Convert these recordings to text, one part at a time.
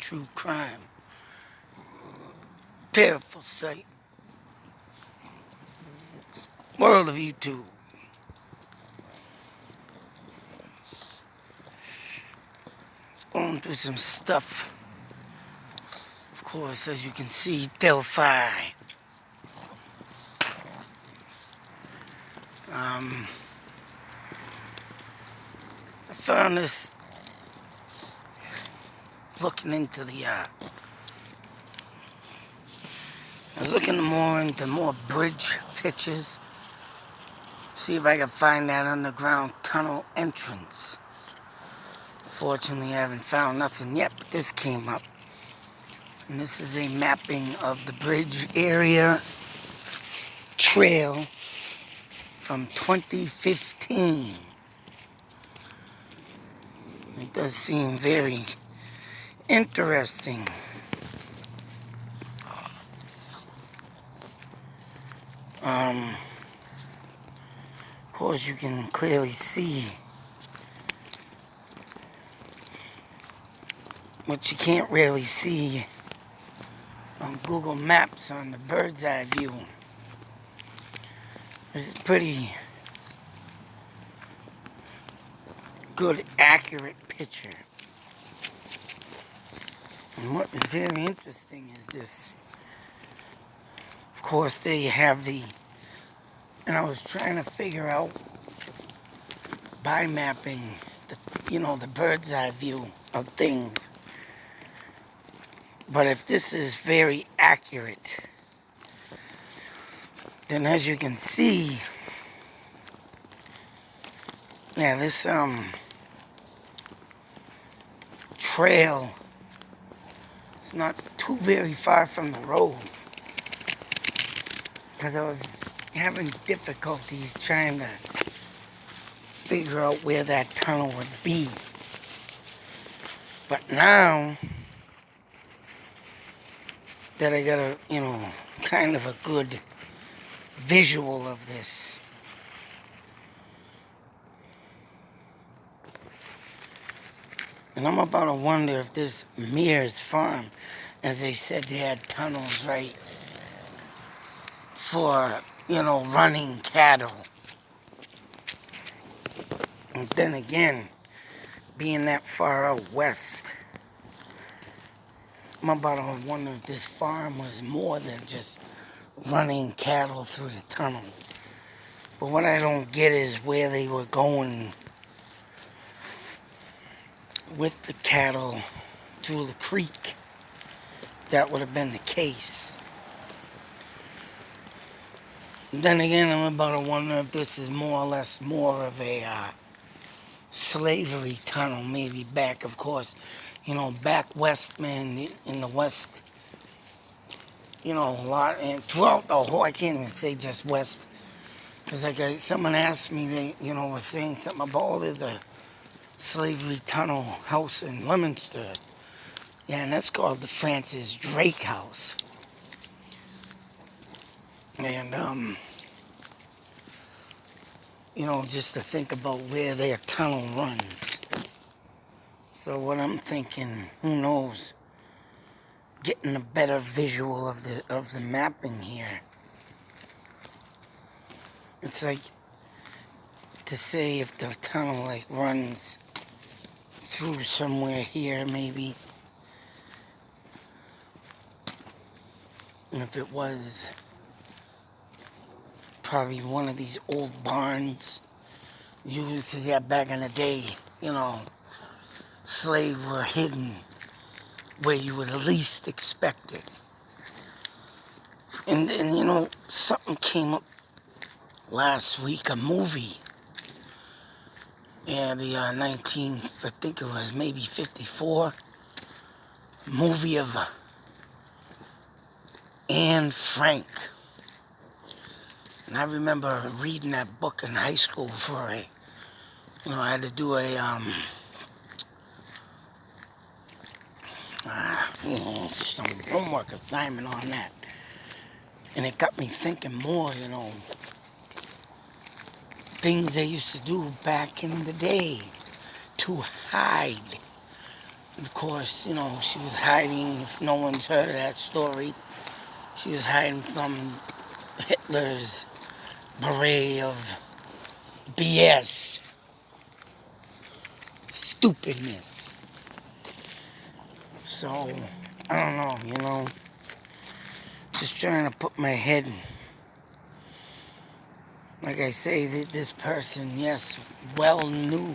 true crime. Terrible sight. World of YouTube. It's going through some stuff. Of course, as you can see, Delphi. I found this looking into I was looking more bridge pictures. See if I can find that underground tunnel entrance. Fortunately, I haven't found nothing yet, but this came up. And this is a mapping of the bridge area trail from 2015. It does seem very interesting. Of course, you can clearly see what you can't really see on Google Maps on the bird's eye view. This is pretty good, accurate picture. And what is very interesting is this. Of course, there you have and I was trying to figure out by mapping the bird's eye view of things. But if this is very accurate, then as you can see, yeah, this trail is not too very far from the road, because I was having difficulties trying to figure out where that tunnel would be. But now that I got a, kind of a good visual of this, and I'm about to wonder if this Mears Farm, as they said they had tunnels right for, running cattle. And then again, being that far out west, I'm about to wonder if this farm was more than just running cattle through the tunnel. But what I don't get is where they were going with the cattle through the creek. That would have been the case. Then again, I'm about to wonder if this is more or less more of a slavery tunnel, maybe back, of course, back west, man, in the west, a lot, and throughout the whole, I can't even say just west, because someone asked me, they, was saying something about, oh, there's a slavery tunnel house in Leominster. Yeah, and that's called the Francis Drake House. And, just to think about where their tunnel runs. So what I'm thinking, who knows, getting a better visual of the mapping here. It's like to say if the tunnel runs through somewhere here, maybe. And if it was probably one of these old barns used as back in the day, slaves were hidden where you would least expect it. And then, something came up last week, a movie. Yeah, the I think it was maybe 54 movie of Anne Frank. And I remember reading that book in high school for I had to do some homework assignment on that. And it got me thinking more, things they used to do back in the day to hide Of course, you know, she was hiding, if no one's heard of that story, she was hiding from Hitler's beret of BS, stupidness. So, I don't know, you know, just trying to put my head, like I say, this person, yes, well knew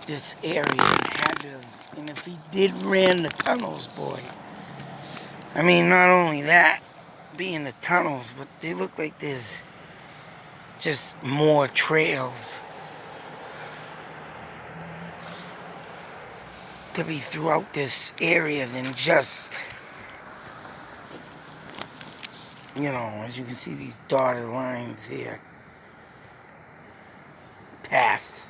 this area and had to, and if he did ran the tunnels, boy, I mean, not only that, being the tunnels, but they look like there's just more trails to be throughout this area than just, you know, as you can see these dotted lines here. Pass.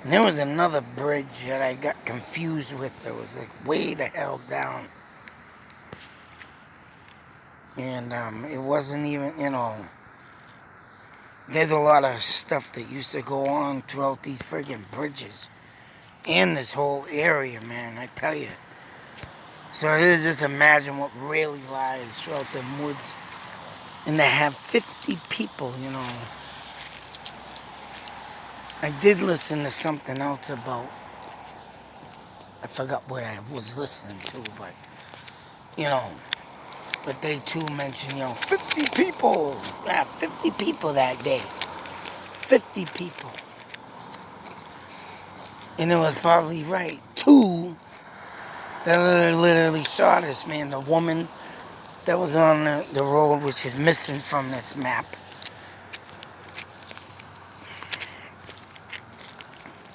And there was another bridge that I got confused with that was like way the hell down. And it wasn't even, you know, there's a lot of stuff that used to go on throughout these friggin' bridges and this whole area, man, I tell you. So it is just imagine what really lies throughout the woods. And to have 50 people, you know. I did listen to something else about, I forgot what I was listening to, but, you know, but they too mentioned, you know, 50 people. Yeah, 50 people that day. 50 people. And it was probably right. 2 that literally saw this, man. The woman that was on the road, which is missing from this map.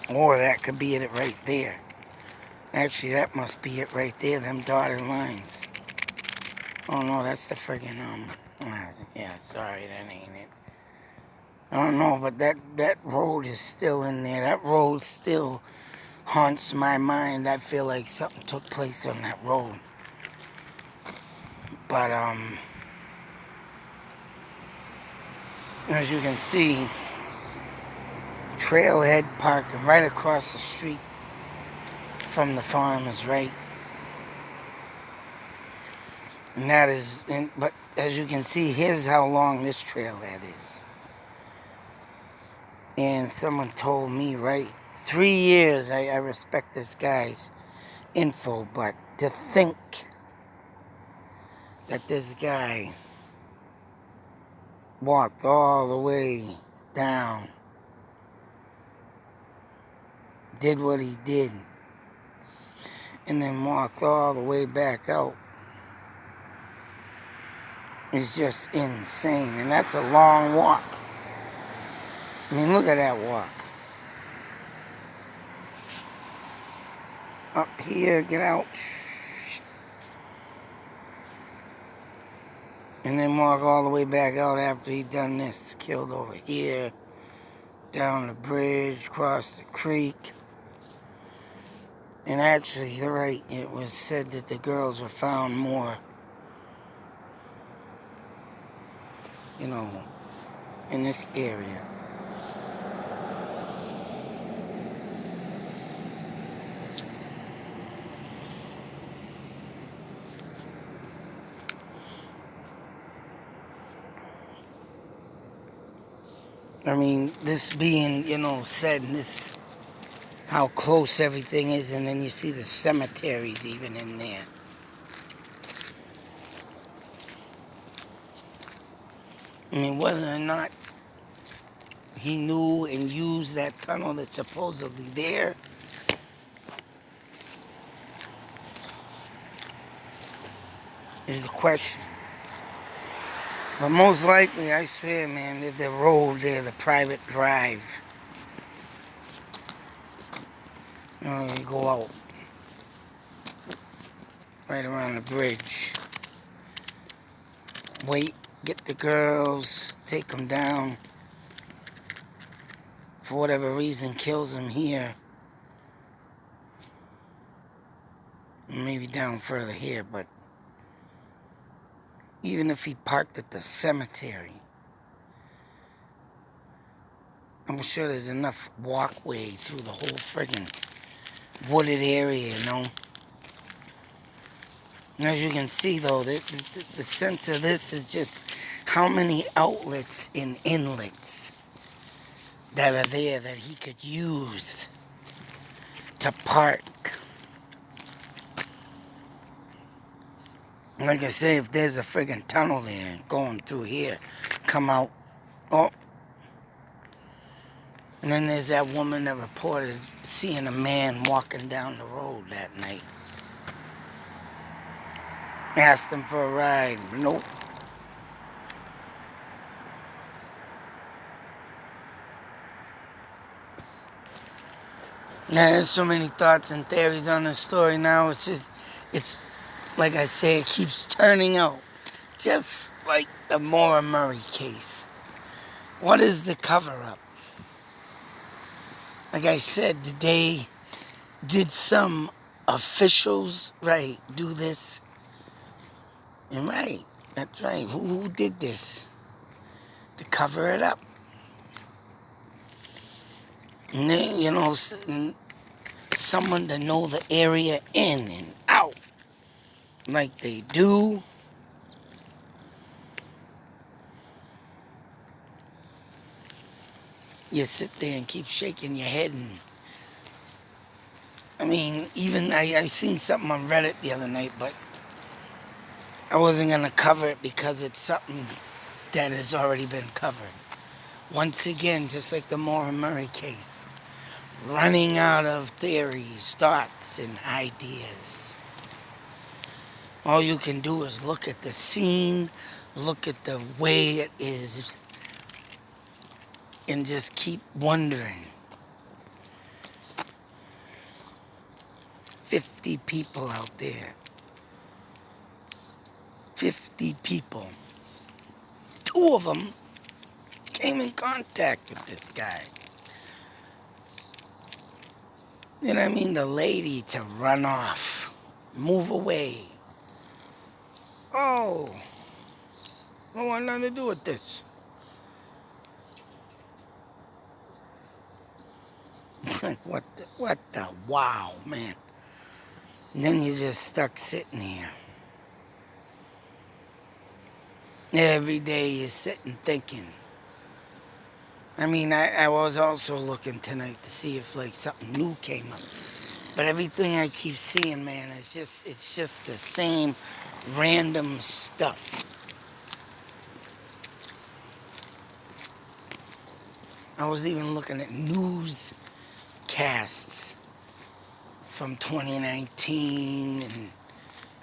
Or that could be it right there. Actually, that must be it right there, them dotted lines. Oh no, that's the friggin', yeah, sorry, that ain't it. I don't know, but that road is still in there. That road still haunts my mind. I feel like something took place on that road. But, as you can see, Trailhead parking right across the street from the farm is right. And that is, but as you can see, here's how long this trailhead is. And someone told me, right, 3 years, I respect this guy's info, but to think that this guy walked all the way down, did what he did, and then walked all the way back out is just insane. And that's a long walk. I mean, look at that walk. Up here, get out. And then walk all the way back out after he done this. Killed over here, down the bridge, across the creek. And actually, you're right, it was said that the girls were found more, you know, in this area. I mean, this being, you know, said, and this, how close everything is, and then you see the cemeteries even in there. I mean, whether or not he knew and used that tunnel that's supposedly there, is the question. But most likely, I swear, man, there's the road there, the private drive. You know, you go out right around the bridge. Wait, get the girls, take them down. For whatever reason, kills them here. Maybe down further here, but even if he parked at the cemetery, I'm sure there's enough walkway through the whole friggin' wooded area, As you can see, though, the sense of this is just how many outlets and inlets that are there that he could use to park. Like I say, if there's a friggin' tunnel there going through here, come out. Oh. And then there's that woman that reported seeing a man walking down the road that night. Asked him for a ride. Nope. Now, there's so many thoughts and theories on this story now. It's like I say, it keeps turning out. Just like the Maura Murray case. What is the cover-up? Like I said, did some officials, right, do this? And right, that's right. Who did this? To cover it up. And then, someone to know the area in and out. Like they do. You sit there and keep shaking your head. And I mean, even I seen something on Reddit the other night, but I wasn't going to cover it because it's something that has already been covered. Once again, just like the Maura Murray case. Running out of theories, thoughts, and ideas. All you can do is look at the scene, look at the way it is, and just keep wondering. 50 people out there. 50 people. 2 of them came in contact with this guy. You know what I mean? The lady to run off, move away. Oh, I don't want nothing to do with this. It's like, what the, wow, man. And then you're just stuck sitting here. Every day you're sitting thinking. I mean, I was also looking tonight to see if, like, something new came up. But everything I keep seeing, man, it's just the same random stuff. I was even looking at newscasts from 2019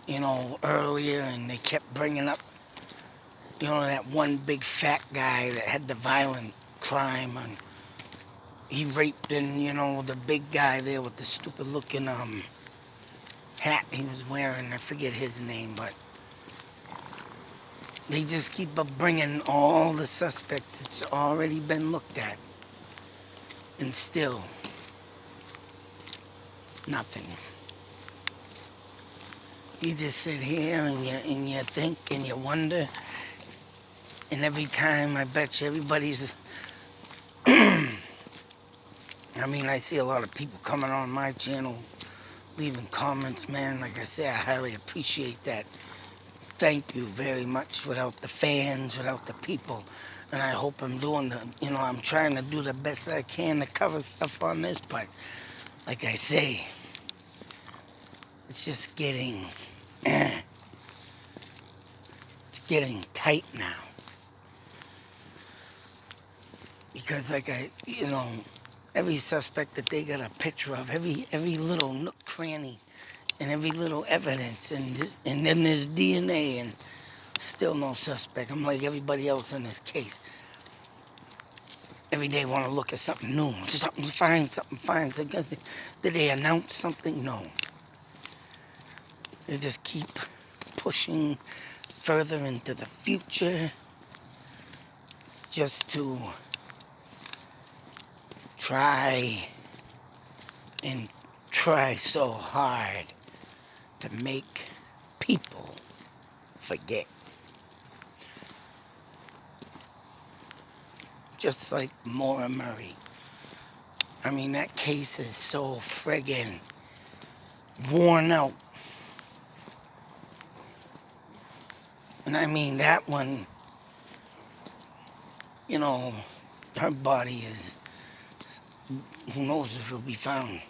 and, earlier, and they kept bringing up, that one big fat guy that had the violent crime, and he raped, and, the big guy there with the stupid looking hat he was wearing. I forget his name, but they just keep bringing all the suspects that's already been looked at, and still nothing. You just sit here and you think and you wonder, and every time I bet you everybody's I mean, I see a lot of people coming on my channel, leaving comments, man. Like I say, I highly appreciate that. Thank you very much. Without the fans, without the people. And I hope I'm doing I'm trying to do the best I can to cover stuff on this, but like I say, it's just getting, it's getting tight now. Because every suspect that they got a picture of, every little nook cranny, and every little evidence, and then there's DNA, and still no suspect. I'm like everybody else in this case. Every day I want to look at something new, something fine. Did they announce something? No. They just keep pushing further into the future, just to try so hard to make people forget. Just like Maura Murray. I mean, that case is so friggin' worn out. And I mean, that one, you know, her body is, who knows if it'll be found.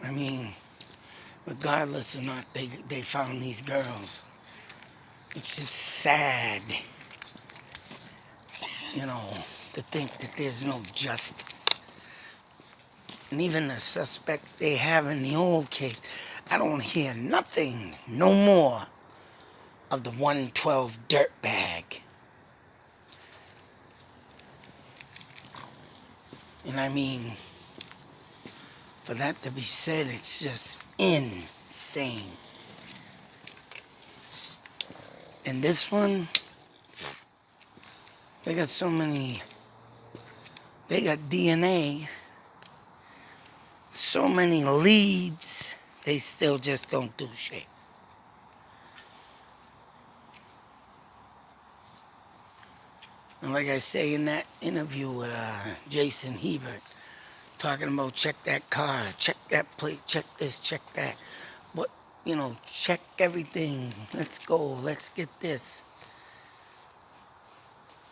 I mean, regardless or not, they found these girls. It's just sad, you know, to think that there's no justice. And even the suspects they have in the old case, I don't hear nothing, no more, of the 112 dirtbag. And I mean, for that to be said, it's just insane. And this one, they got so many, they got DNA, so many leads, they still just don't do shit. And like I say in that interview with Jason Hebert, talking about check that car, check that plate, check this, check that. What, you know, check everything. Let's go. Let's get this.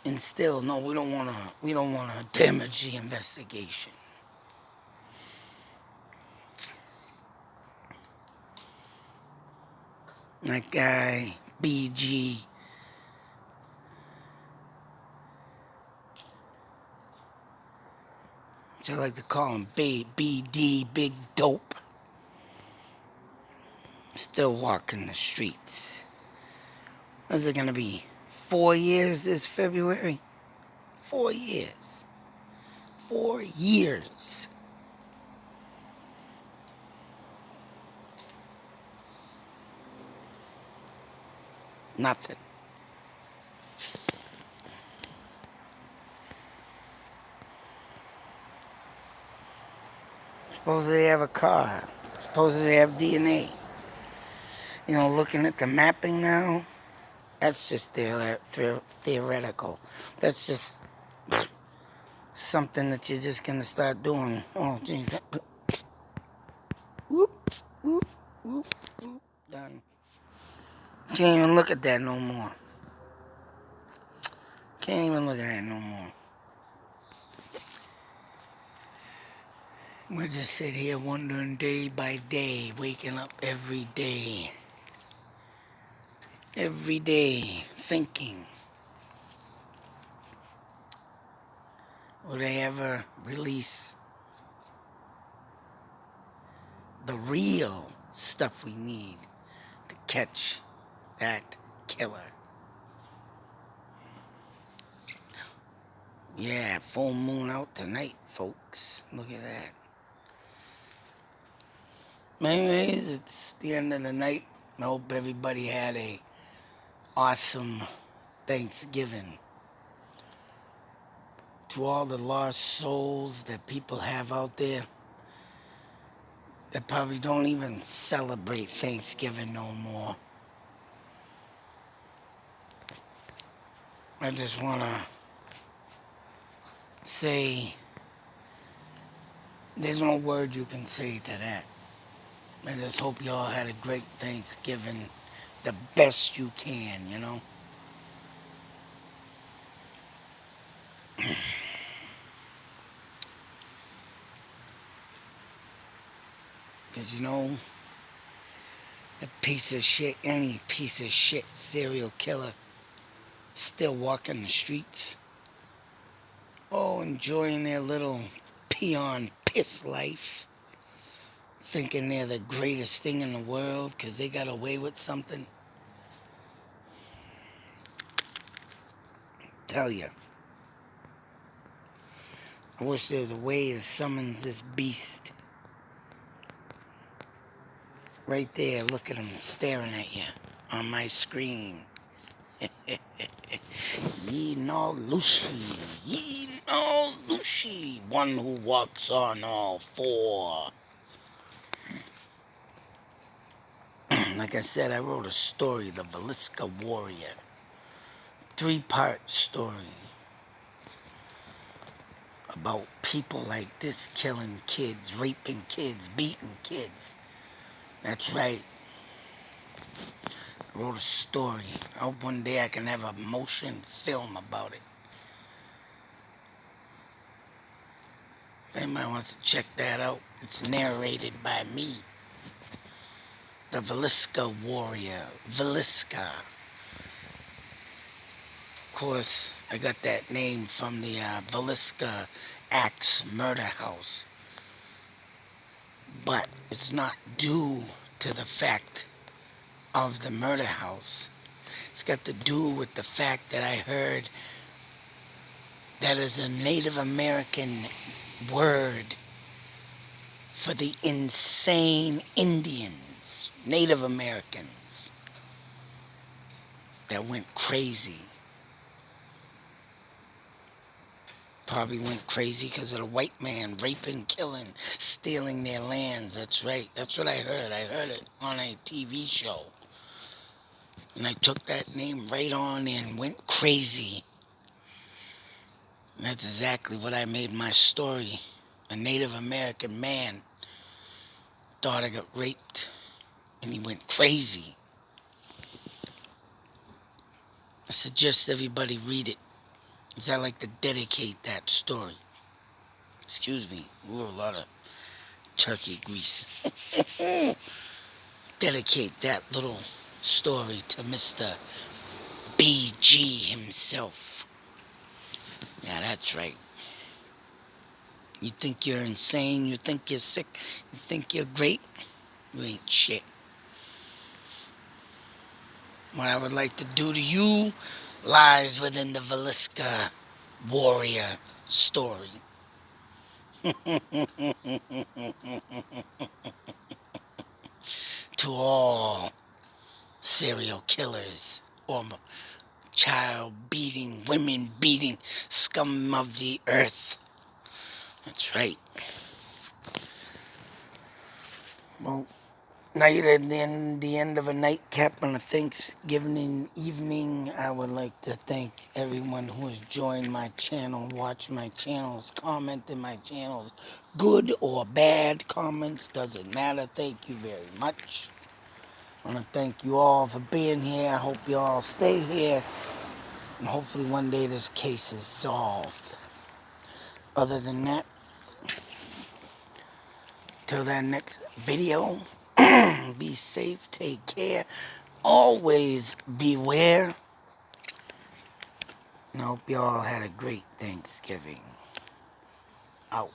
And still, no, we don't wanna damage the investigation. That guy, BG, which I like to call him BD, Big Dope, still walking the streets. Is it gonna be 4 years this February? 4 years. 4 years. Nothing. Supposedly they have a car. Supposedly they have DNA. You know, looking at the mapping now, that's just theoretical. That's just something that you're just gonna start doing. Oh, geez. Whoop, whoop, whoop, whoop. Done. Can't even look at that no more. Can't even look at that no more. We'll just sit here wondering day by day, waking up every day. Every day, thinking, will they ever release the real stuff we need to catch that killer? Yeah, full moon out tonight, folks. Look at that. Anyways, it's the end of the night. I hope everybody had a awesome Thanksgiving. To all the lost souls that people have out there that probably don't even celebrate Thanksgiving no more, I just want to say there's no word you can say to that. I just hope y'all had a great Thanksgiving, the best you can, you know? Because, you know, a piece of shit, any piece of shit serial killer still walking the streets. Oh, enjoying their little peon piss life. Thinking they're the greatest thing in the world because they got away with something. Tell ya. I wish there was a way to summon this beast. Right there, look at him staring at you on my screen. Ye no Lucy, ye no Lucy, one who walks on all four. Like I said, I wrote a story, The Velisca Warrior. 3-part story about people like this killing kids, raping kids, beating kids. That's right. I wrote a story. I hope one day I can have a motion film about it. If anybody wants to check that out, it's narrated by me, the Villisca warrior, Villisca. Of course, I got that name from the Villisca Axe murder house. But it's not due to the fact of the murder house. It's got to do with the fact that I heard that is a Native American word for the insane Indians, Native Americans, that went crazy. Probably went crazy because of the white man raping, killing, stealing their lands. That's right. That's what I heard. I heard it on a TV show. And I took that name right on and went crazy. And that's exactly what I made my story. A Native American man. Daughter got raped. And he went crazy. I suggest everybody read it, because I like to dedicate that story. Excuse me. Ooh, a lot of turkey grease. Dedicate that little story to Mr. BG himself. Yeah, that's right. You think you're insane, you think you're sick, you think you're great, you ain't shit. What I would like to do to you lies within the Villisca warrior story. To all serial killers or child beating, women beating scum of the earth. That's right. Well, night at the end of a nightcap on a Thanksgiving evening, I would like to thank everyone who has joined my channel, watched my channels, commented my channels. Good or bad comments, doesn't matter. Thank you very much. I want to thank you all for being here. I hope you all stay here. And hopefully one day this case is solved. Other than that, till that next video, be safe, take care, always beware. And I hope you all had a great Thanksgiving. Out.